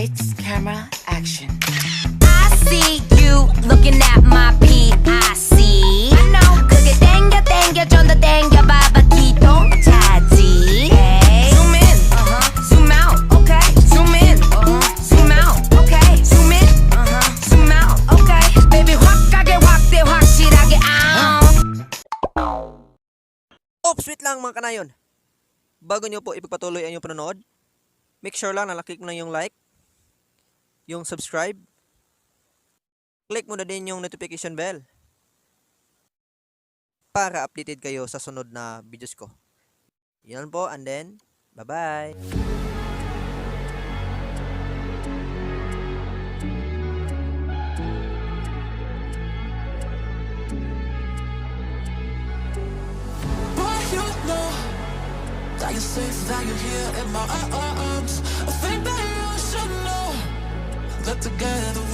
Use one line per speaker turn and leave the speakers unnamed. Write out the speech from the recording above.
Lights, camera, action.
I see you looking at my PIC. I know. 그게 땡겨 좀 더 땡겨봐봐 기동 차지. Hey. Zoom in, zoom out, okay. Zoom in, zoom out, okay. Zoom in, zoom out, okay. Baby 확하게 확대 확실하게
Oops, wait lang mga kanayon. Bago nyo po ipagpatuloy ang inyong panonood, make sure lang na naklik mo na yung like, yung subscribe, click mo na din yung notification bell para updated kayo sa sunod na videos ko. Yan po, and then, bye-bye!
That you're safe, that you're here in my arms. I think that you should know that together